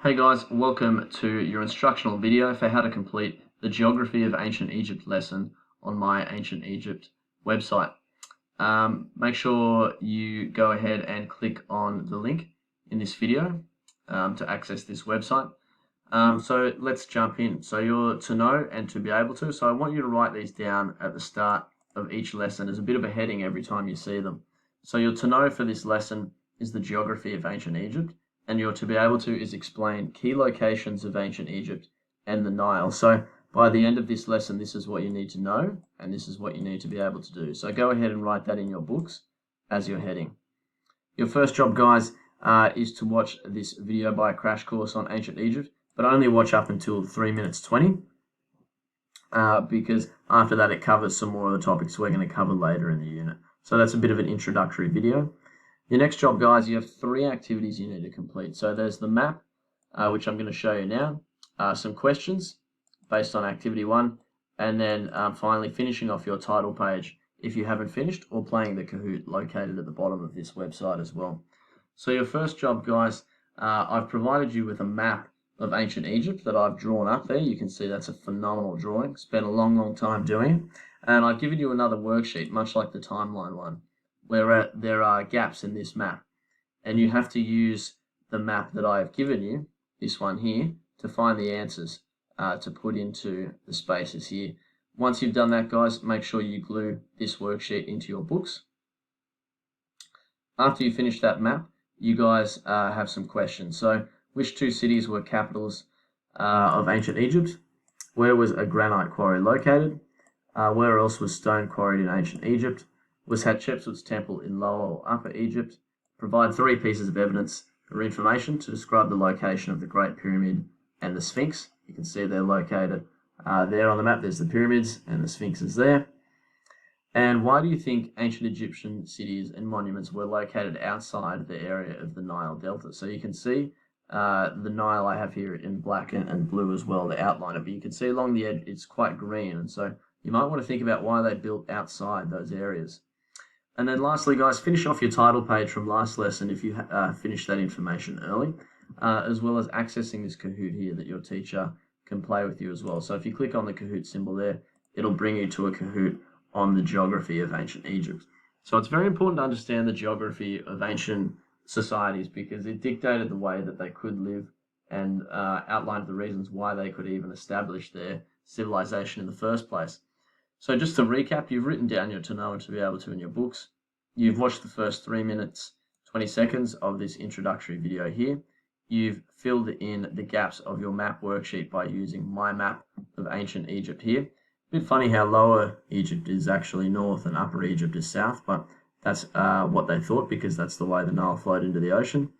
Hey guys, welcome to your instructional video for how to complete the Geography of Ancient Egypt lesson on my Ancient Egypt website. Make sure you go ahead and click on the link in this video to access this website. So let's jump in. So you're to know and to be able to. So I want you to write these down at the start of each lesson as a bit of a heading every time you see them. So your to know for this lesson is the Geography of Ancient Egypt. And you're to be able to is explain key locations of ancient Egypt and the Nile. So by the end of this lesson, this is what you need to know, and this is what you need to be able to do. So go ahead and write that in your books as your heading. Your first job, guys, is to watch this video by Crash Course on Ancient Egypt, but only watch up until 3 minutes 20, because after that it covers some more of the topics we're going to cover later in the unit. So that's a bit of an introductory video. Your next job, guys, you have 3 activities you need to complete. So there's the map, which I'm going to show you now, some questions based on activity 1, and then finally finishing off your title page if you haven't finished, or playing the Kahoot located at the bottom of this website as well. So your first job, guys, I've provided you with a map of ancient Egypt that I've drawn up there. You can see that's a phenomenal drawing. Spent a long time doing it. And I've given you another worksheet, much like the timeline one, where there are gaps in this map, and you have to use the map that I have given you, this one here, to find the answers to put into the spaces here. Once you've done that, guys, make sure you glue this worksheet into your books. After you finish that map, you guys have some questions. So, which 2 cities were capitals of ancient Egypt? Where was a granite quarry located? Where else was stone quarried in ancient Egypt? Was Hatshepsut's temple in Lower or Upper Egypt? Provide 3 pieces of evidence or information to describe the location of the Great Pyramid and the Sphinx. You can see they're located there on the map. There's the pyramids and the Sphinx is there. And why do you think ancient Egyptian cities and monuments were located outside the area of the Nile Delta? So you can see the Nile I have here in black and blue as well, the outline, but you can see along the edge it's quite green, and so you might want to think about why they built outside those areas. And then lastly, guys, finish off your title page from last lesson if you finished that information early, as well as accessing this Kahoot here that your teacher can play with you as well. So if you click on the Kahoot symbol there, it'll bring you to a Kahoot on the geography of ancient Egypt. So it's very important to understand the geography of ancient societies because it dictated the way that they could live and outlined the reasons why they could even establish their civilization in the first place. So just to recap, you've written down your to know and to be able to in your books. You've watched the first 3 minutes, 20 seconds of this introductory video here. You've filled in the gaps of your map worksheet by using my map of ancient Egypt here. A bit funny how Lower Egypt is actually north and Upper Egypt is south, but that's what they thought because that's the way the Nile flowed into the ocean.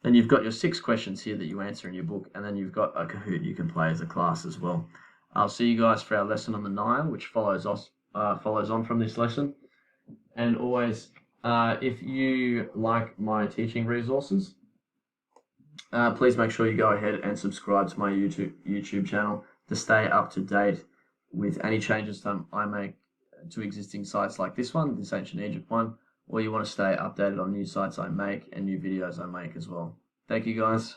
Then you've got your 6 questions here that you answer in your book, and then you've got a Kahoot you can play as a class as well. I'll see you guys for our lesson on the Nile, which follows on from this lesson. And always, if you like my teaching resources, please make sure you go ahead and subscribe to my YouTube channel to stay up to date with any changes that I make to existing sites like this one, this Ancient Egypt one, or you want to stay updated on new sites I make and new videos I make as well. Thank you, guys.